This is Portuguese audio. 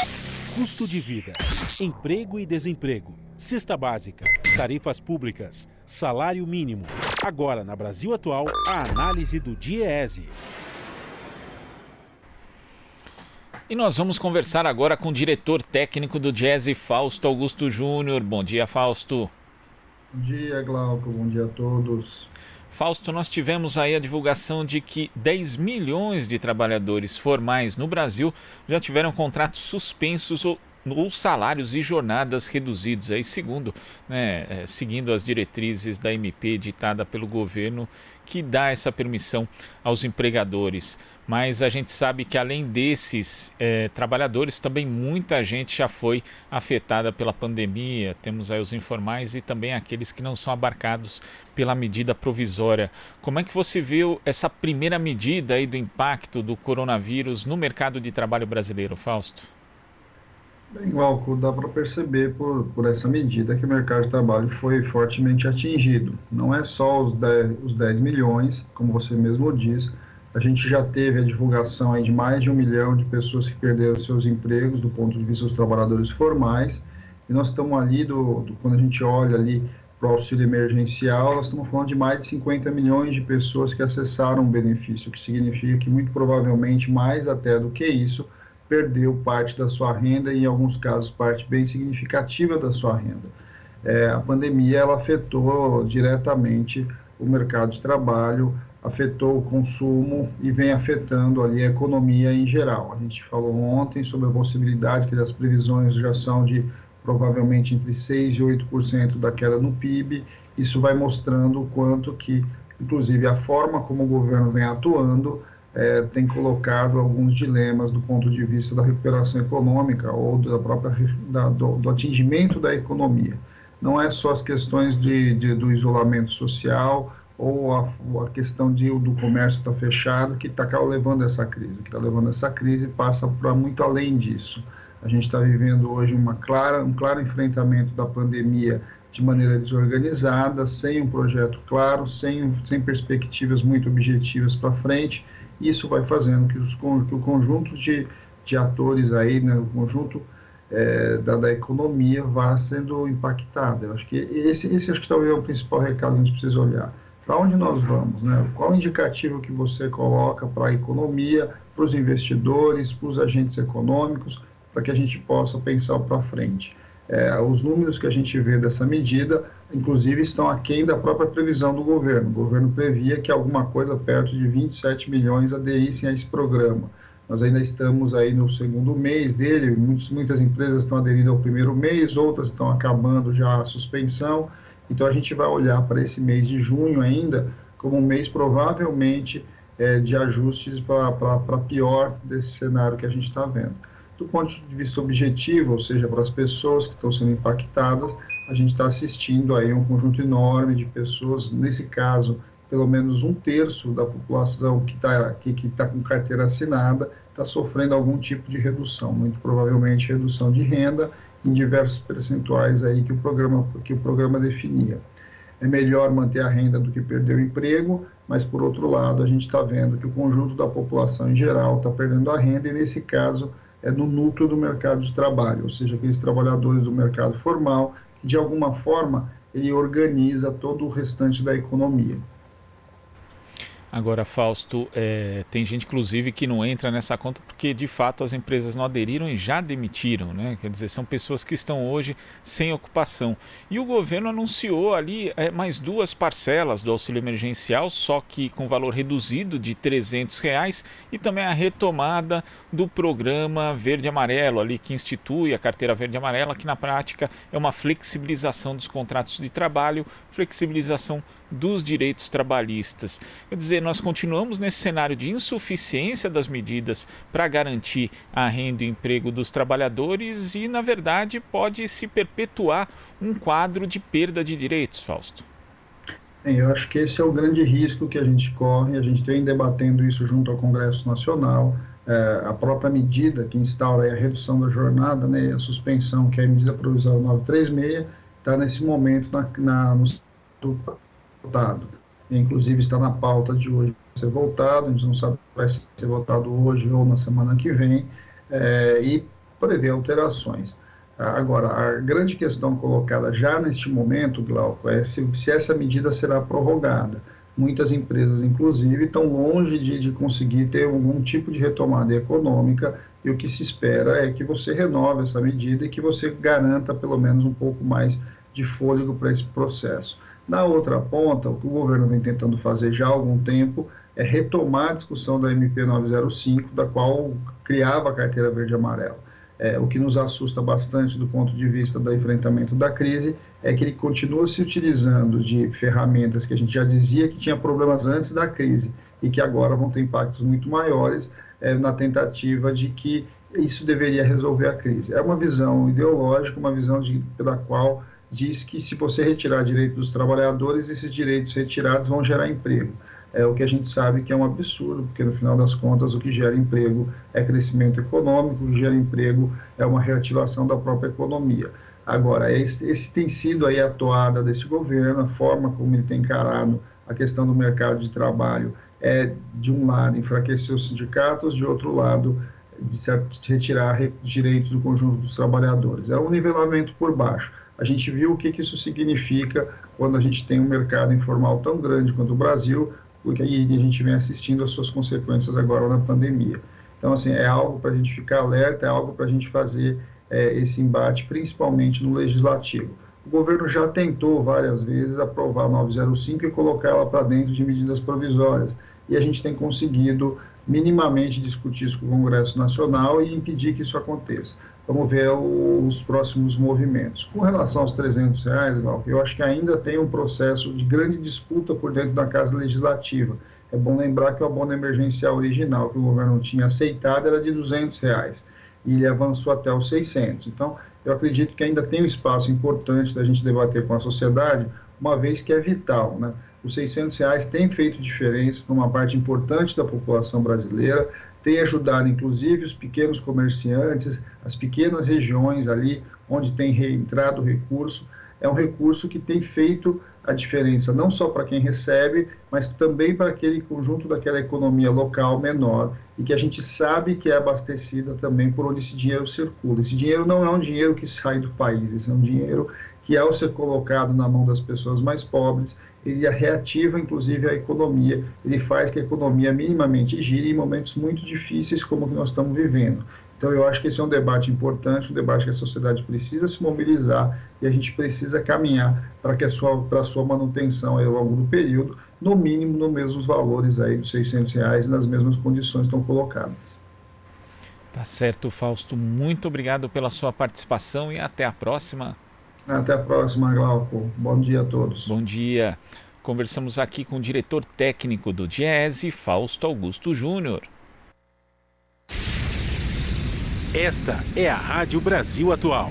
Custo de vida, emprego e desemprego, cesta básica, tarifas públicas, salário mínimo. Agora, na Brasil Atual, a análise do DIEESE. E nós vamos conversar agora com o diretor técnico do DIEESE, Fausto Augusto Júnior. Bom dia, Fausto. Bom dia, Glauco. Bom dia a todos. Fausto, nós tivemos aí a divulgação de que 10 milhões de trabalhadores formais no Brasil já tiveram contratos suspensos ou salários e jornadas reduzidos, aí seguindo as diretrizes da MP ditada pelo governo, que dá essa permissão aos empregadores. Mas a gente sabe que além desses trabalhadores, também muita gente já foi afetada pela pandemia. Temos aí os informais e também aqueles que não são abarcados pela medida provisória. Como é que você viu essa primeira medida aí do impacto do coronavírus no mercado de trabalho brasileiro, Fausto? Bem, Glauco, dá para perceber por essa medida que o mercado de trabalho foi fortemente atingido. Não é só os 10 milhões, como você mesmo diz, a gente já teve a divulgação aí de mais de 1 milhão de pessoas que perderam seus empregos do ponto de vista dos trabalhadores formais, e nós estamos ali, quando a gente olha ali para o auxílio emergencial, nós estamos falando de mais de 50 milhões de pessoas que acessaram o benefício, o que significa que muito provavelmente mais até do que isso, perdeu parte da sua renda e, em alguns casos, parte bem significativa da sua renda. A pandemia ela afetou diretamente o mercado de trabalho, afetou o consumo e vem afetando ali a economia em geral. A gente falou ontem sobre a possibilidade que as previsões já são de provavelmente entre 6% e 8% da queda no PIB. Isso vai mostrando o quanto que, inclusive, a forma como o governo vem atuando tem colocado alguns dilemas do ponto de vista da recuperação econômica ou do atingimento da economia. Não é só as questões do isolamento social ou a questão do comércio estar fechado que está levando essa crise. O que está levando essa crise passa para muito além disso. A gente está vivendo hoje um claro enfrentamento da pandemia de maneira desorganizada, sem um projeto claro, sem perspectivas muito objetivas para frente. Isso vai fazendo que o conjunto de atores aí, né, o conjunto da economia vá sendo impactado. Eu acho que esse acho que talvez é o principal recado que a gente precisa olhar. Para onde nós vamos, né? Qual o indicativo que você coloca para a economia, para os investidores, para os agentes econômicos, para que a gente possa pensar para frente? Os números que a gente vê dessa medida, inclusive, estão aquém da própria previsão do governo. O governo previa que alguma coisa perto de 27 milhões aderissem a esse programa. Nós ainda estamos aí no segundo mês dele, muitas empresas estão aderindo ao primeiro mês, outras estão acabando já a suspensão. Então, a gente vai olhar para esse mês de junho ainda como um mês provavelmente de ajustes para pior desse cenário que a gente está vendo. Do ponto de vista objetivo, ou seja, para as pessoas que estão sendo impactadas, a gente está assistindo aí um conjunto enorme de pessoas, nesse caso, pelo menos 1/3 da população que está com carteira assinada, está sofrendo algum tipo de redução, muito provavelmente redução de renda em diversos percentuais aí que o programa definia. É melhor manter a renda do que perder o emprego, mas, por outro lado, a gente está vendo que o conjunto da população em geral está perdendo a renda e, nesse caso, é no núcleo do mercado de trabalho, ou seja, aqueles trabalhadores do mercado formal, que de alguma forma ele organiza todo o restante da economia. Agora, Fausto, tem gente, inclusive, que não entra nessa conta porque, de fato, as empresas não aderiram e já demitiram, né? Quer dizer, são pessoas que estão hoje sem ocupação. E o governo anunciou ali mais 2 parcelas do auxílio emergencial, só que com valor reduzido de R$300, e também a retomada do programa Verde Amarelo, ali, que institui a carteira Verde Amarela, que na prática é uma flexibilização dos contratos de trabalho, flexibilização dos direitos trabalhistas. Quer dizer, nós continuamos nesse cenário de insuficiência das medidas para garantir a renda e emprego dos trabalhadores e, na verdade, pode se perpetuar um quadro de perda de direitos, Fausto. Bem, eu acho que esse é o grande risco que a gente corre, a gente vem debatendo isso junto ao Congresso Nacional, a própria medida que instaura a redução da jornada, né, a suspensão, que é a medida provisória 936, está nesse momento no votado. Inclusive está na pauta de hoje ser votado, a gente não sabe se vai ser votado hoje ou na semana que vem, e prever alterações. Agora, a grande questão colocada já neste momento, Glauco, é se essa medida será prorrogada. Muitas empresas, inclusive, estão longe de conseguir ter algum tipo de retomada econômica, e o que se espera é que você renove essa medida e que você garanta pelo menos um pouco mais de fôlego para esse processo. Na outra ponta, o que o governo vem tentando fazer já há algum tempo é retomar a discussão da MP 905, da qual criava a carteira verde e amarela. O que nos assusta bastante do ponto de vista do enfrentamento da crise é que ele continua se utilizando de ferramentas que a gente já dizia que tinha problemas antes da crise e que agora vão ter impactos muito maiores na tentativa de que isso deveria resolver a crise. É uma visão ideológica, uma visão pela qual diz que se você retirar direitos dos trabalhadores, esses direitos retirados vão gerar emprego. O que a gente sabe que é um absurdo, porque no final das contas o que gera emprego é crescimento econômico, o que gera emprego é uma reativação da própria economia. Agora, esse tem sido aí a toada desse governo, a forma como ele tem encarado a questão do mercado de trabalho de um lado, enfraquecer os sindicatos, de outro lado, de retirar direitos do conjunto dos trabalhadores. É um nivelamento por baixo. A gente viu o que isso significa quando a gente tem um mercado informal tão grande quanto o Brasil, porque aí a gente vem assistindo as suas consequências agora na pandemia. Então, assim, é algo para a gente ficar alerta, é algo para a gente fazer esse embate, principalmente no legislativo. O governo já tentou várias vezes aprovar a 905 e colocar ela para dentro de medidas provisórias, e a gente tem conseguido minimamente discutir isso com o Congresso Nacional e impedir que isso aconteça. Vamos ver os próximos movimentos. Com relação aos R$300, eu acho que ainda tem um processo de grande disputa por dentro da Casa Legislativa. É bom lembrar que o abono emergencial original que o governo tinha aceitado era de R$200, e ele avançou até os 600. Então, eu acredito que ainda tem um espaço importante da gente debater com a sociedade, uma vez que é vital, né? Os R$600 têm feito diferença para uma parte importante da população brasileira, tem ajudado, inclusive, os pequenos comerciantes, as pequenas regiões ali onde tem reentrado o recurso. É um recurso que tem feito a diferença, não só para quem recebe, mas também para aquele conjunto daquela economia local menor, e que a gente sabe que é abastecida também por onde esse dinheiro circula. Esse dinheiro não é um dinheiro que sai do país, esse é um dinheiro que, ao ser colocado na mão das pessoas mais pobres, ele reativa, inclusive, a economia, ele faz que a economia minimamente gire em momentos muito difíceis como o que nós estamos vivendo. Então, eu acho que esse é um debate importante, um debate que a sociedade precisa se mobilizar e a gente precisa caminhar para a sua manutenção aí ao longo do período, no mínimo, nos mesmos valores aí dos R$600 e nas mesmas condições que estão colocadas. Tá certo, Fausto. Muito obrigado pela sua participação e até a próxima. Até a próxima, Glauco. Bom dia a todos. Bom dia. Conversamos aqui com o diretor técnico do Diese, Fausto Augusto Júnior. Esta é a Rádio Brasil Atual.